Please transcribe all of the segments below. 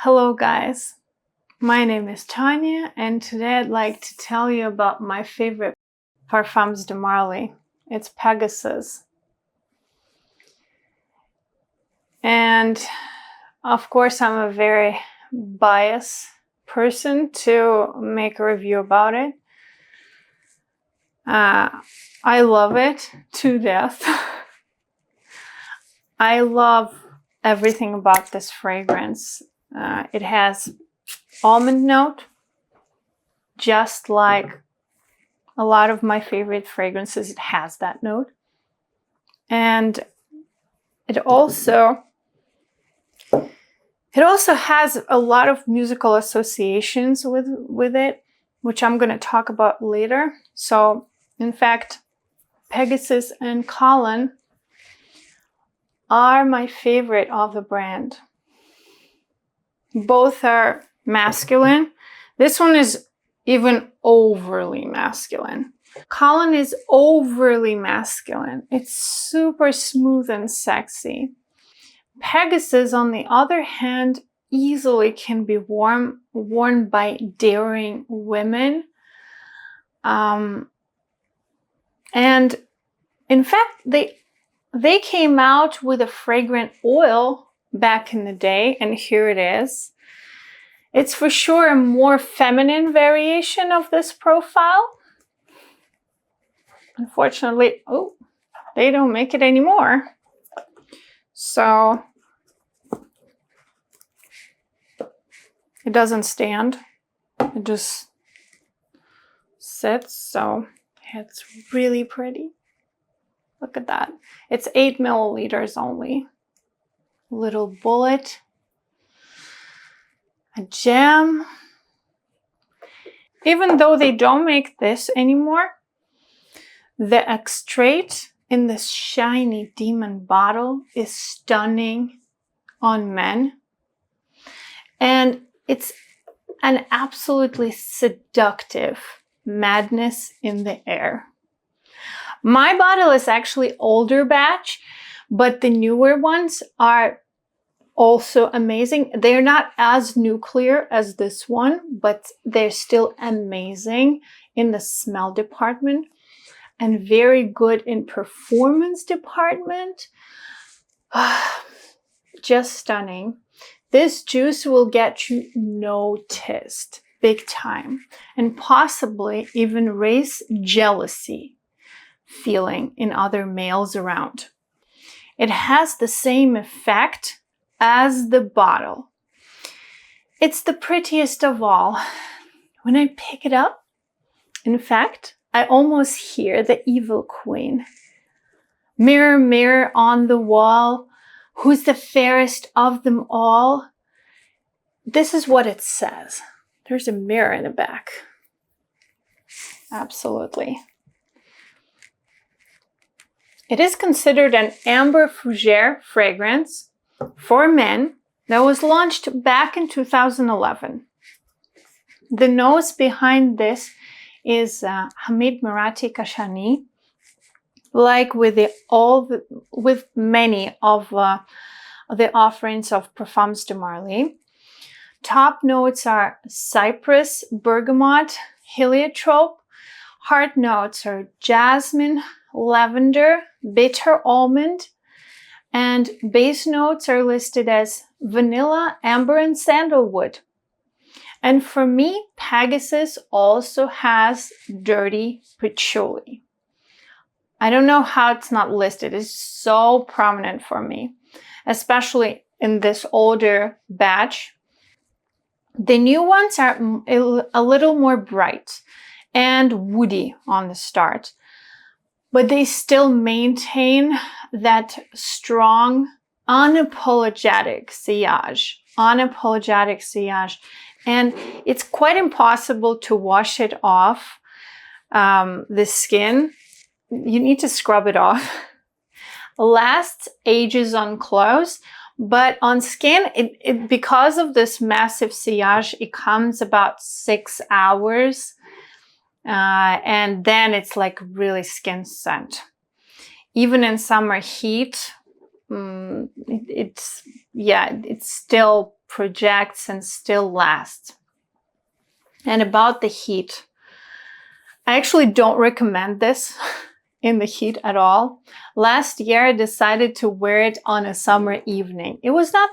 Hello guys, my name is Tanya and today I'd like to tell you about my favorite Parfums de Marly. It's Pegasus. And of course I'm a very biased person to make a review about it. I love it to death. I love everything about this fragrance. It has almond note, just like a lot of my favorite fragrances, it has that note. And it also has a lot of musical associations with it, which I'm going to talk about later. So, in fact, Pegasus and Kalan are my favorite of the brand. Both are masculine. This one is even overly masculine. Kalan is overly masculine. It's super smooth and sexy. Pegasus, on the other hand, easily can be worn by daring women. And in fact, they came out with a fragrant oil back in the day, and here it is. It's for sure a more feminine variation of this profile. Unfortunately, they don't make it anymore. So it doesn't stand. It just sits, so it's really pretty. Look at that. It's 8 milliliters only. Little bullet. A gem. Even though they don't make this anymore, the extrait in this shiny demon bottle is stunning on men. And it's an absolutely seductive madness in the air. My bottle is actually older batch, but the newer ones are also amazing. They're not as nuclear as this one, but they're still amazing in the smell department and very good in performance department. Just stunning. This juice will get you noticed big time and possibly even raise jealousy feeling in other males around. It has the same effect as the bottle. It's the prettiest of all. When I pick it up, in fact, I almost hear the evil queen. Mirror, mirror on the wall, who's the fairest of them all? This is what it says. There's a mirror in the back. Absolutely. It is considered an amber fougere fragrance for men that was launched back in 2011. The nose behind this is Hamid Marathi Kashani, like with many of the offerings of Parfums de Marly. Top notes are cypress, bergamot, heliotrope. Heart notes are jasmine, lavender, bitter almond, and base notes are listed as vanilla, amber, and sandalwood. And for me, Pegasus also has dirty patchouli. I don't know how it's not listed. It's so prominent for me, especially in this older batch. The new ones are a little more bright and woody on the start, but they still maintain that strong, unapologetic sillage. And it's quite impossible to wash it off the skin. You need to scrub it off. Lasts ages on clothes, but on skin, because of this massive sillage, it comes about 6 hours. And then it's like really skin scent. Even in summer heat, it's still projects and still lasts. And about the heat, I actually don't recommend this in the heat at all. Last year, I decided to wear it on a summer evening. It was not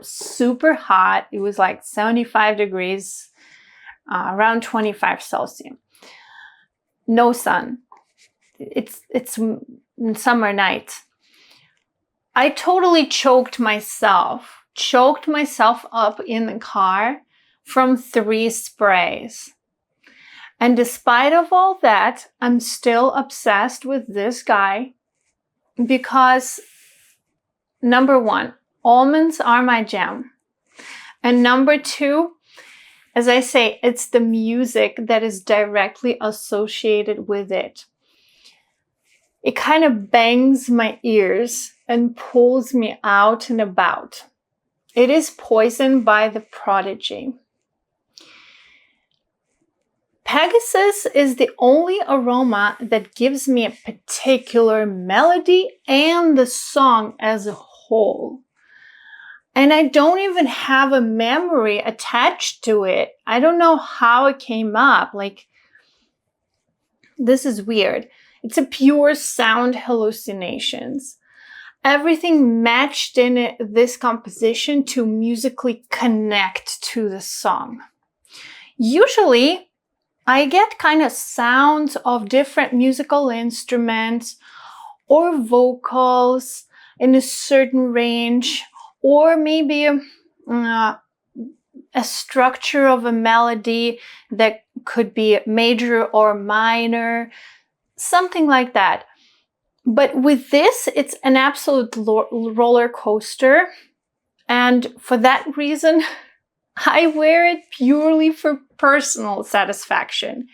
super hot. It was like 75 degrees, around 25 Celsius. No sun. It's summer night. I totally choked myself up in the car from 3 sprays. And despite of all that, I'm still obsessed with this guy because number 1, almonds are my jam. And number 2, as I say, it's the music that is directly associated with it. It kind of bangs my ears and pulls me out and about. It is Poison by The Prodigy. Pegasus is the only aroma that gives me a particular melody and the song as a whole. And I don't even have a memory attached to it. I don't know how it came up. Like, this is weird. It's a pure sound hallucinations. Everything matched in this composition to musically connect to the song. Usually, I get kind of sounds of different musical instruments or vocals in a certain range, or maybe a structure of a melody that could be major or minor, something like that. But with this, it's an absolute roller coaster. And for that reason, I wear it purely for personal satisfaction,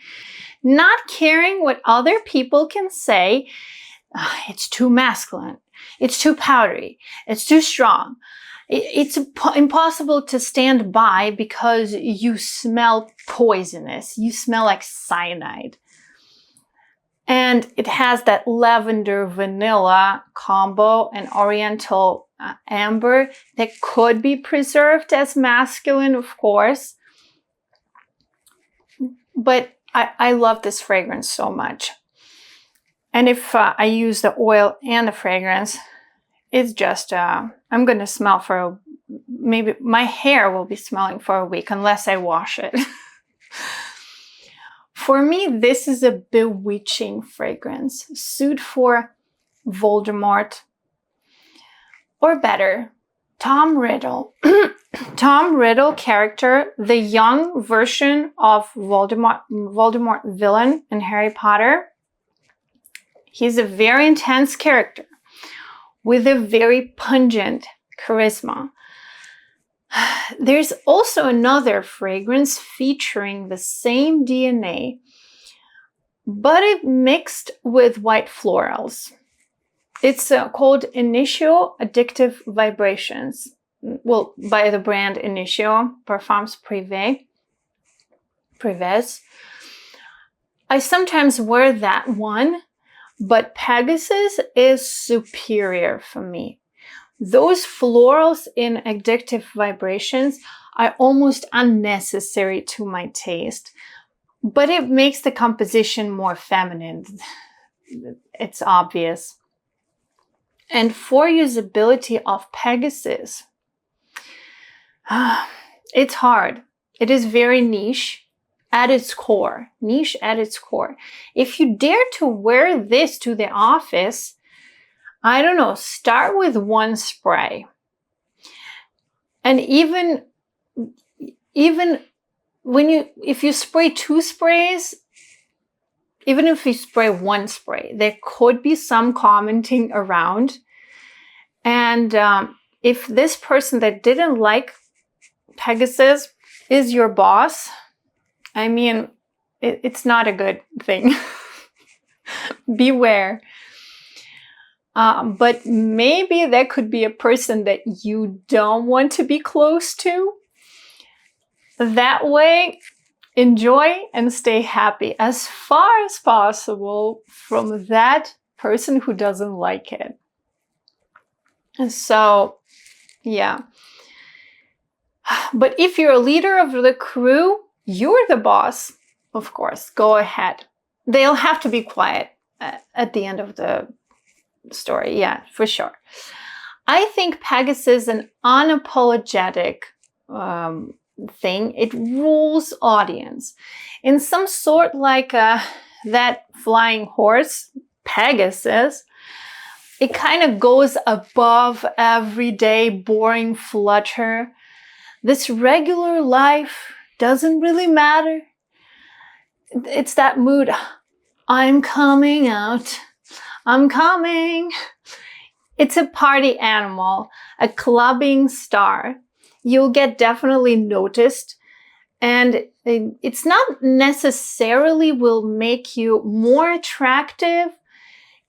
not caring what other people can say. It's too masculine, it's too powdery, it's too strong, it's impossible to stand by because you smell poisonous, you smell like cyanide. And it has that lavender vanilla combo and oriental amber that could be preserved as masculine, of course. But I love this fragrance so much. And if I use the oil and the fragrance, it's just, I'm going to smell for, maybe my hair will be smelling for a week unless I wash it. For me, this is a bewitching fragrance, suited for Voldemort, or better, Tom Riddle. Tom Riddle character, the young version of Voldemort villain in Harry Potter. He's a very intense character with a very pungent charisma. There's also another fragrance featuring the same DNA, but it mixed with white florals. It's called Initio Addictive Vibrations. Well, by the brand Initio, Parfums Prives. I sometimes wear that one, but Pegasus is superior for me. Those florals in Addictive Vibrations are almost unnecessary to my taste, but it makes the composition more feminine. It's obvious. And for usability of Pegasus, it's hard. It is very niche at its core. Niche at its core. If you dare to wear this to the office, I don't know, start with 1 spray. And even if you spray 2 sprays, even if you spray 1 spray, there could be some commenting around. And if this person that didn't like Pegasus is your boss, I mean, it's not a good thing. Beware. But maybe there could be a person that you don't want to be close to. That way, enjoy and stay happy as far as possible from that person who doesn't like it. And so, yeah. But if you're a leader of the crew, you're the boss, of course, go ahead. They'll have to be quiet at the end of the story. Yeah, for sure. I think Pegasus is an unapologetic thing. It rules audience in some sort like that flying horse, Pegasus. It kind of goes above everyday boring flutter. This regular life doesn't really matter. It's that mood. I'm coming out. I'm coming. It's a party animal, a clubbing star. You'll get definitely noticed, and it's not necessarily will make you more attractive.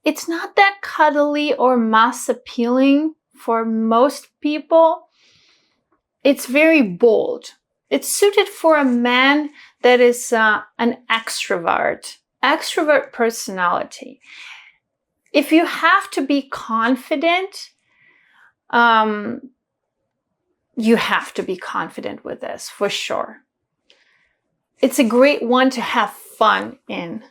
It's not that cuddly or mass appealing for most people. It's very bold. It's suited for a man that is an extrovert personality. If you have to be confident, you have to be confident with this, for sure. It's a great one to have fun in,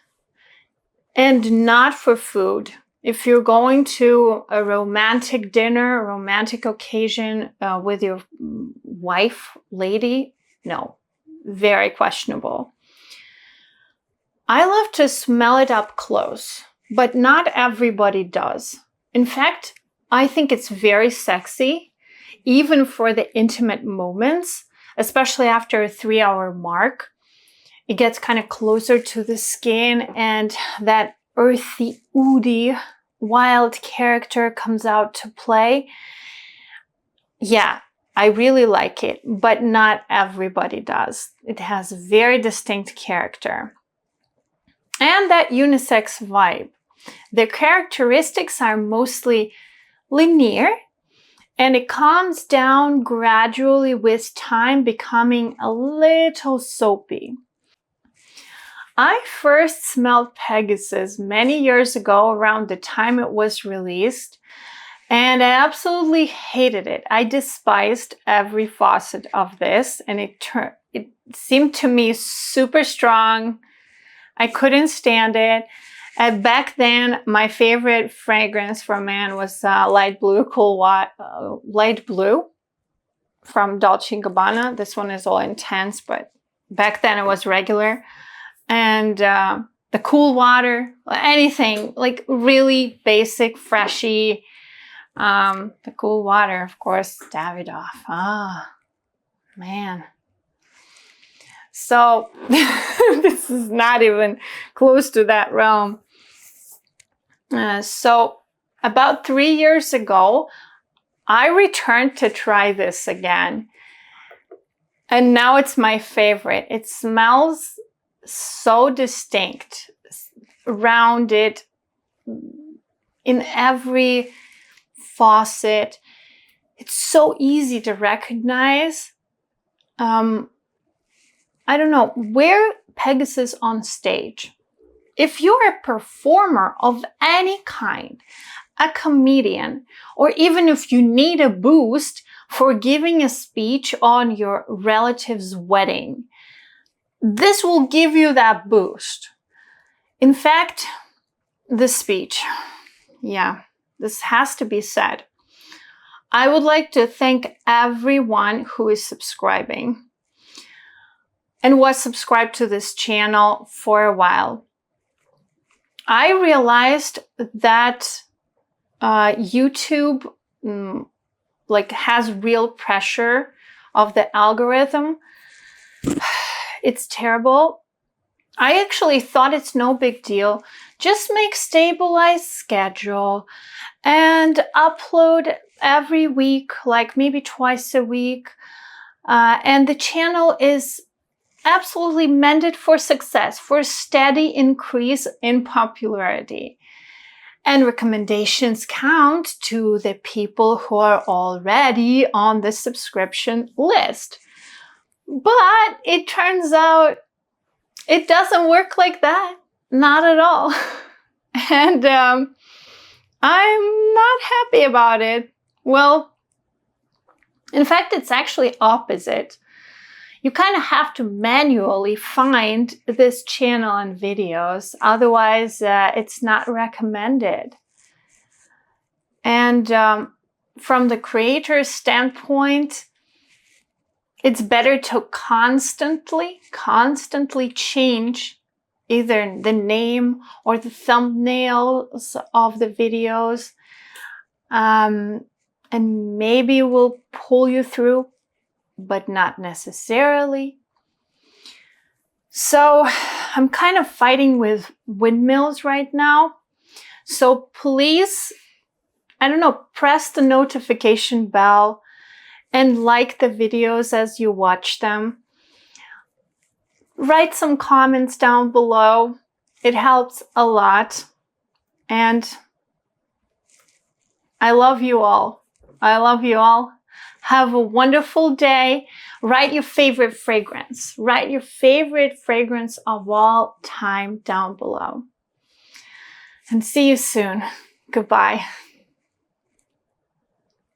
and not for food. If you're going to a romantic dinner, a romantic occasion with your wife, lady, no, very questionable. I love to smell it up close, but not everybody does. In fact, I think it's very sexy, even for the intimate moments, especially after a 3-hour mark. It gets kind of closer to the skin, and that earthy, woody, wild character comes out to play. Yeah, I really like it, but not everybody does. It has a very distinct character. And that unisex vibe. The characteristics are mostly linear, and it calms down gradually with time, becoming a little soapy. I first smelled Pegasus many years ago, around the time it was released, and I absolutely hated it. I despised every facet of this, and it seemed to me super strong. I couldn't stand it. Back then, my favorite fragrance for men was Light Blue from Dolce & Gabbana. This one is all intense, but back then it was regular. And the Cool Water, anything like really basic, freshy. The Cool Water, of course, Davidoff. Ah, man. So this is not even close to that realm. So about 3 years ago, I returned to try this again. And now it's my favorite. It smells so distinct, rounded in every faucet. It's so easy to recognize. I don't know, wear Pegasus on stage. If you're a performer of any kind, a comedian, or even if you need a boost for giving a speech on your relative's wedding, this will give you that boost. In fact, the speech, yeah, this has to be said. I would like to thank everyone who is subscribing and was subscribed to this channel for a while. I realized that YouTube has real pressure of the algorithm. It's terrible. I actually thought it's no big deal. Just make stabilized schedule and upload every week, like maybe twice a week. And the channel is absolutely meant for success, for a steady increase in popularity. And recommendations count to the people who are already on the subscription list. But it turns out it doesn't work like that. Not at all. And I'm not happy about it. Well, In fact, it's actually opposite. You kind of have to manually find this channel and videos, otherwise it's not recommended. And from the creator's standpoint, it's better to constantly change either the name or the thumbnails of the videos. And maybe we'll pull you through, but not necessarily. So I'm kind of fighting with windmills right now. So please, I don't know, press the notification bell and like the videos as you watch them. Write some comments down below. It helps a lot. And I love you all. I love you all. Have a wonderful day. Write your favorite fragrance. Write your favorite fragrance of all time down below. And see you soon. Goodbye.